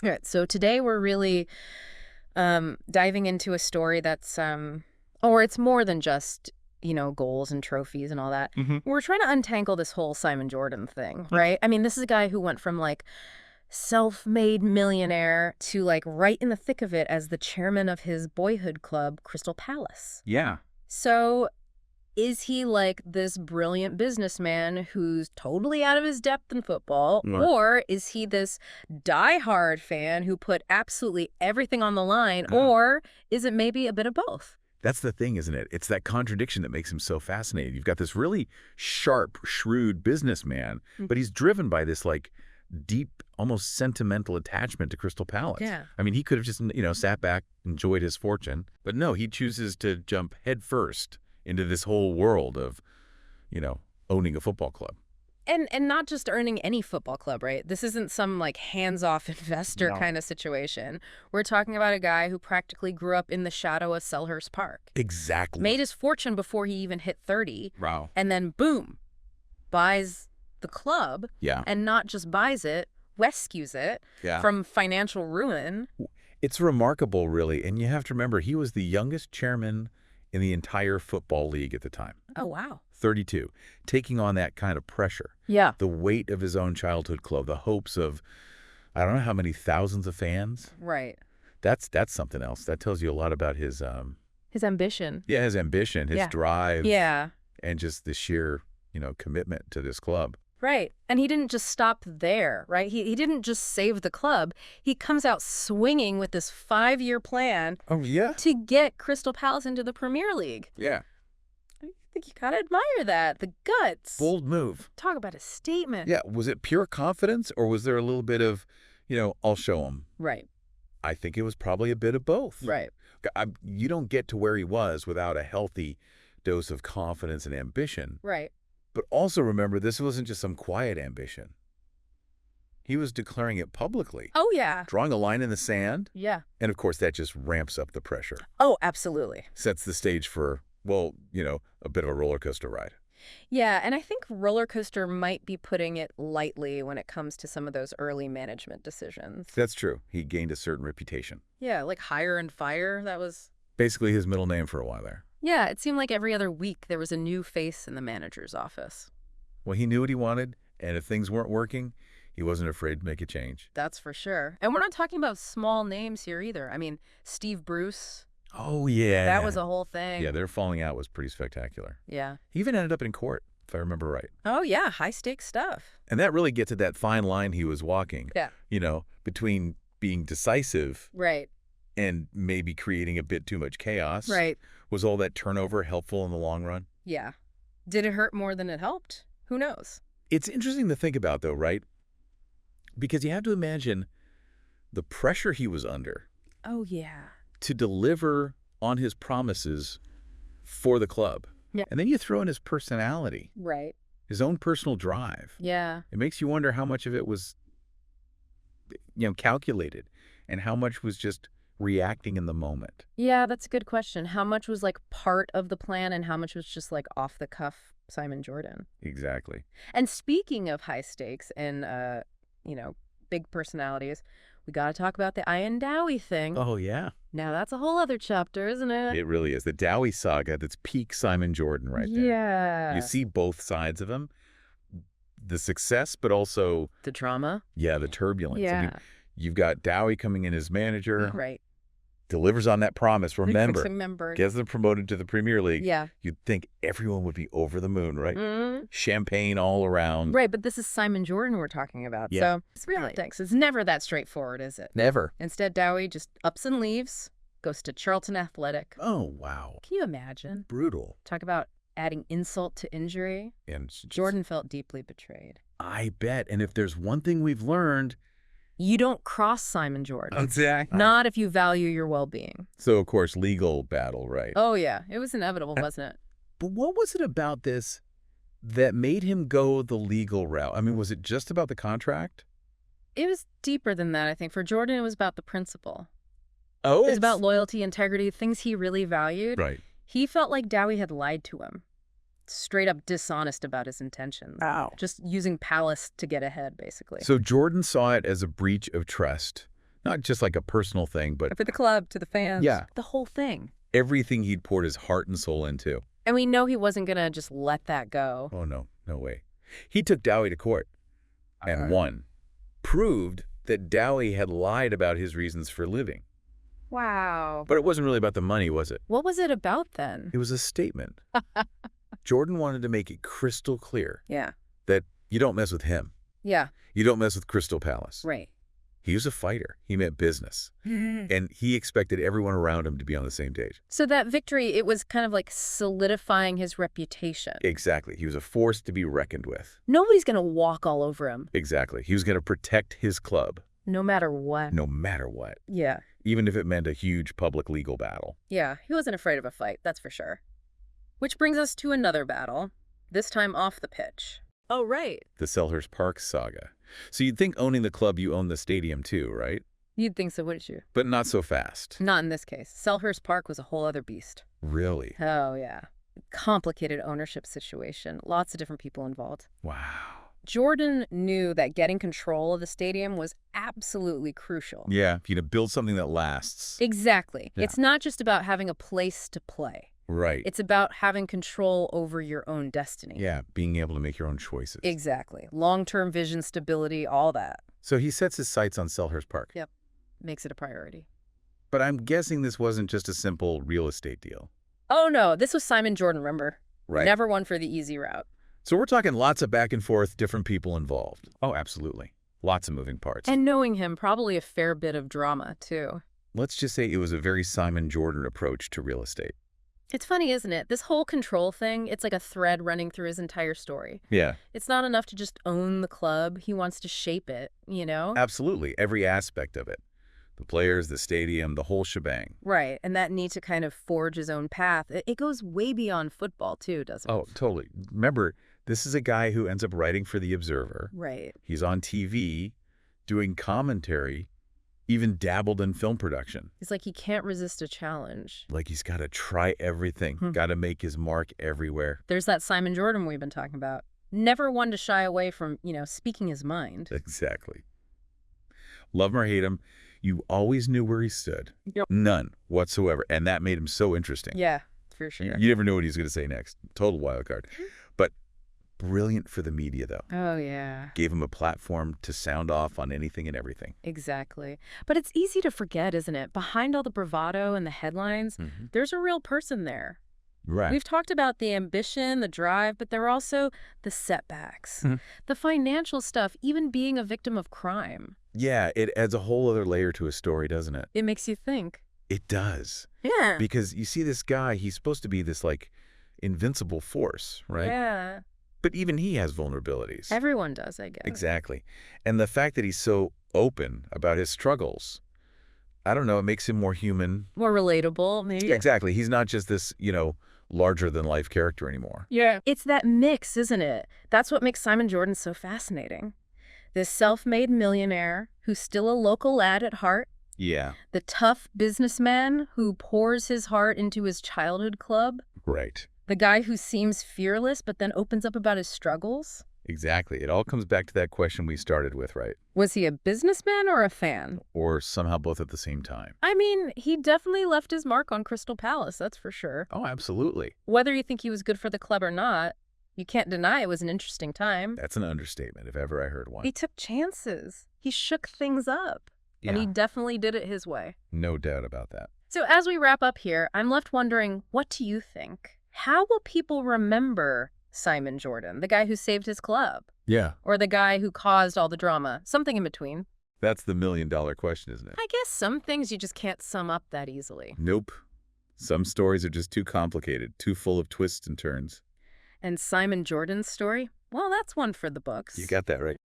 All right, so today we're really diving into a story that's, or it's more than just, goals and trophies and all that. Hmm. We're trying to untangle this whole Simon Jordan thing, Yeah. right? I mean, this is a guy who went from like self-made millionaire to like right in the thick of it as the chairman of his boyhood club, Crystal Palace. Yeah. So is he like this brilliant businessman who's totally out of his depth in football, Right. or is he this diehard fan who put absolutely everything on the line, Uh-huh. or is it maybe a bit of both? That's the thing, isn't it? It's that contradiction that makes him so fascinating. You've got this really sharp, shrewd businessman, but he's driven by this like deep, almost sentimental attachment to Crystal Palace. Yeah. I mean, he could have just, sat back, enjoyed his fortune, but no, he chooses to jump headfirst into this whole world of, owning a football club. And not just earning any football club, right? This isn't some like hands-off investor No. kind of situation. We're talking about a guy who practically grew up in the shadow of Selhurst Park, Exactly. made his fortune before he even hit 30, Wow. and then boom, buys the club. Yeah. And not just buys it, rescues it Yeah. from financial ruin. It's remarkable, really. And you have to remember, he was the youngest chairman in the entire football league at the time, Oh, wow. 32, taking on that kind of pressure, Yeah. the weight of his own childhood club, the hopes of, I don't know how many thousands of fans. Right. That's something else. That tells you a lot about his, His ambition. his ambition, his Yeah. drive, Yeah. and just the sheer, commitment to this club. Right. And he didn't just stop there, right? He didn't just save the club. He comes out swinging with this 5-year plan Oh, yeah? to get Crystal Palace into the Premier League. Yeah. I think you gotta admire that. The guts. Bold move. Talk about a statement. Yeah. Was it pure confidence, or was there a little bit of, I'll show him? Right. I think it was probably a bit of both. Right. You don't get to where he was without a healthy dose of confidence and ambition. Right. But also remember, this wasn't just some quiet ambition. He was declaring it publicly, Oh, yeah. drawing a line in the sand. Yeah. And of course, that just ramps up the pressure, Oh, absolutely. sets the stage for, well, a bit of a roller coaster ride. Yeah, and I think roller coaster might be putting it lightly when it comes to some of those early management decisions. That's true. He gained a certain reputation. Yeah, like hire and fire, that was... Basically his middle name for a while there. Yeah, it seemed like every other week there was a new face in the manager's office. Well, he knew what he wanted, and if things weren't working, he wasn't afraid to make a change. That's for sure. And we're not talking about small names here either. I mean, Steve Bruce, Oh, yeah. that was a whole thing. Yeah, their falling out was pretty spectacular. Yeah. He even ended up in court, if I remember right. Oh, yeah, high-stakes stuff. And that really gets at that fine line he was walking, Yeah. between being decisive Right, and maybe creating a bit too much chaos. right. Was all that turnover helpful in the long run? Yeah. Did it hurt more than it helped? Who knows? It's interesting to think about, though, right? Because you have to imagine the pressure he was under Oh, yeah. to deliver on his promises for the club. Yeah. And then you throw in his personality, Right. his own personal drive. Yeah. It makes you wonder how much of it was, calculated and how much was just reacting in the moment. Yeah, that's a good question. How much was like part of the plan and how much was just like off the cuff Simon Jordan? Exactly. And speaking of high stakes and, big personalities, we got to talk about the Ian Dowie thing. Oh, yeah. Now that's a whole other chapter, isn't it? It really is. The Dowie saga, that's peak Simon Jordan right there. Yeah. You see both sides of him. The success, but also, The drama. the turbulence. I Yeah. mean, you've got Dowie coming in as manager, Right. delivers on that promise. Remember. Gets them promoted to the Premier League. Yeah. You'd think everyone would be over the moon, right? Mhm. Champagne all around. Right, but this is Simon Jordan we're talking about. Yeah. So it's really thanks. It's never that straightforward, is it? Never. Instead, Dowie just ups and leaves, goes to Charlton Athletic. Oh, wow. Can you imagine? Brutal. Talk about adding insult to injury. And Jordan felt deeply betrayed. I bet. And if there's one thing we've learned. You don't cross Simon Jordan. Exactly. Not if you value your well-being. So, of course, legal battle, right? Oh, yeah. It was inevitable, wasn't it? But what was it about this that made him go the legal route? I mean, was it just about the contract? It was deeper than that, I think. For Jordan, it was about the principle. Oh, It was about loyalty, integrity, things he really valued. Right. He felt like Dowie had lied to him. Straight up dishonest about his intentions. Wow. Just using Palace to get ahead, basically. So Jordan saw it as a breach of trust, Not just like a personal thing, but For the club, to the fans. Yeah. The whole thing. everything he'd poured his heart and soul into. And we know he wasn't going to just let that go. Oh, no. No way. He took Dowie to court and won. Proved that Dowie had lied about his reasons for living. Wow. But it wasn't really about the money, was it? What was it about then? It was a statement. Jordan wanted to make it crystal clear Yeah. that you don't mess with him. Yeah. You don't mess with Crystal Palace. Right. He was a fighter. He meant business. And he expected everyone around him to be on the same page. So that victory, it was kind of like solidifying his reputation. Exactly. He was a force to be reckoned with. Nobody's going to walk all over him, Exactly. He was going to protect his club no matter what. no matter what, Yeah. even if it meant a huge public legal battle. Yeah. He wasn't afraid of a fight, that's for sure. Which brings us to another battle, this time off the pitch. Oh, right. The Selhurst Park saga. So you'd think owning the club, you own the stadium too, right? You'd think so, wouldn't you? But not so fast. Not in this case. Selhurst Park was a whole other beast. Really? Oh, yeah. Complicated ownership situation. Lots of different people involved. Wow. Jordan knew that getting control of the stadium was absolutely crucial. Yeah, build something that lasts. Exactly. Yeah. It's not just about having a place to play. Right. It's about having control over your own destiny. Yeah, being able to make your own choices. Exactly. Long-term vision, stability, all that. So he sets his sights on Selhurst Park. Yep. Makes it a priority. But I'm guessing this wasn't just a simple real estate deal. Oh, no. This was Simon Jordan, remember? Right. Never one for the easy route. So we're talking lots of back and forth, different people involved. Oh, absolutely. Lots of moving parts. And knowing him, probably a fair bit of drama, too. Let's just say it was a very Simon Jordan approach to real estate. It's funny, isn't it? This whole control thing, it's like a thread running through his entire story. Yeah, It's not enough to just own the club. He wants to shape it, you know? absolutely. Every aspect of it. The players, the stadium, the whole shebang. Right. And that need to kind of forge his own path. It goes way beyond football, too, doesn't it? Oh, totally. Remember, this is a guy who ends up writing for The Observer. Right. He's on TV, doing commentary, even dabbled in film production. It's like he can't resist a challenge. Like he's got to try everything, got to make his mark everywhere. There's that Simon Jordan we've been talking about. Never one to shy away from, speaking his mind. Exactly. Love him or hate him, you always knew where he stood. Yep. None whatsoever. And that made him so interesting. Yeah, for sure. You never knew what he was going to say next. Total wild card. But brilliant for the media, though. Oh, yeah. Gave him a platform to sound off on anything and everything. Exactly. But it's easy to forget, isn't it? Behind all the bravado and the headlines, there's a real person there. Right. We've talked about the ambition, the drive, but there are also the setbacks, the financial stuff, even being a victim of crime. Yeah, it adds a whole other layer to a story, doesn't it? It makes you think. It does. Yeah. Because you see this guy, he's supposed to be this, like, invincible force, right? Yeah. But even he has vulnerabilities. Everyone does, I guess. Exactly. And the fact that he's so open about his struggles, I don't know, it makes him more human. More relatable, maybe. Yeah, exactly. He's not just this, larger-than-life character anymore. Yeah. It's that mix, isn't it? That's what makes Simon Jordan so fascinating. This self-made millionaire who's still a local lad at heart. Yeah. The tough businessman who pours his heart into his childhood club. Right. The guy who seems fearless but then opens up about his struggles. Exactly. It all comes back to that question we started with, right? Was he a businessman or a fan? Or somehow both at the same time. I mean, he definitely left his mark on Crystal Palace, that's for sure. Oh, absolutely. Whether you think he was good for the club or not, you can't deny it was an interesting time. That's an understatement, if ever I heard one. He took chances. He shook things up. And he definitely did it his way. No doubt about that. So as we wrap up here, I'm left wondering, what do you think? How will people remember Simon Jordan, the guy who saved his club? Yeah. Or the guy who caused all the drama? Something in between. That's the million-dollar question, isn't it? I guess some things you just can't sum up that easily. Nope. Some stories are just too complicated, too full of twists and turns. And Simon Jordan's story? Well, that's one for the books. You got that right.